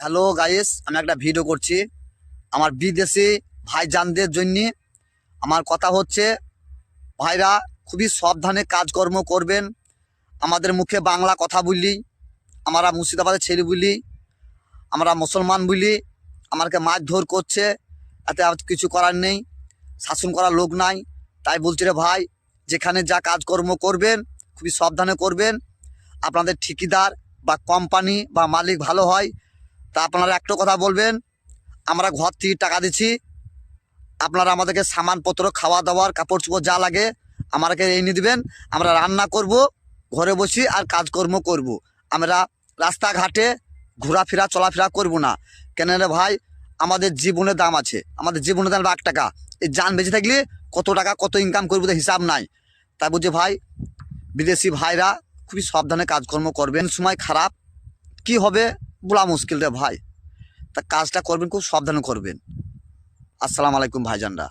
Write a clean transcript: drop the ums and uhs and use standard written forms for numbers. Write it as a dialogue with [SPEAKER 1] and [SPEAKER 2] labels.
[SPEAKER 1] Hello guys, আমি একটা video করছি আমার বিদেশি ভাইজানদের জন্য। আমার কথা হচ্ছে, ভাইরা খুবই সাবধানে কাজকর্ম করবেন। আমাদের মুখে বাংলা কথা বললি, আমরা মুর্শিদাবাদের ছেলে বলি, আমরা মুসলমান বলি, আমাকে মারধর করছে, এতে আর কিছু করার নেই, শাসন করার লোক নাই। তাই বলছি রে ভাই, যেখানে যা কাজকর্ম করবেন খুবই সাবধানে করবেন। আপনাদের ঠিকাদার বা কোম্পানি বা মালিক ভালো হয়, তা আপনারা একটা কথা বলবেন, আমরা ঘর থেকে টাকা দিচ্ছি, আপনারা আমাদেরকে সামানপত্র, খাওয়া দাওয়ার, কাপড় চোপড় যা লাগে আমাদেরকে এনে দিবেন। আমরা রান্না করব, ঘরে বসি আর কাজকর্ম করব। আমরা রাস্তাঘাটে ঘোরাফেরা চলাফেরা করব না। কেন রে ভাই, আমাদের জীবনের দাম আছে, আমাদের জীবনের দাম 1 টাকা। এই যান বেঁচে থাকলে কত টাকা কত ইনকাম করবো তো হিসাব নাই। তাই বলছি ভাই, বিদেশি ভাইরা খুবই সাবধানে কাজকর্ম করবেন। সময় খারাপ কি হবে বলা মুশকিল রে ভাই, তা কাজটা করবেন খুব সাবধানে করবেন। আসসালামু আলাইকুম ভাইজানরা।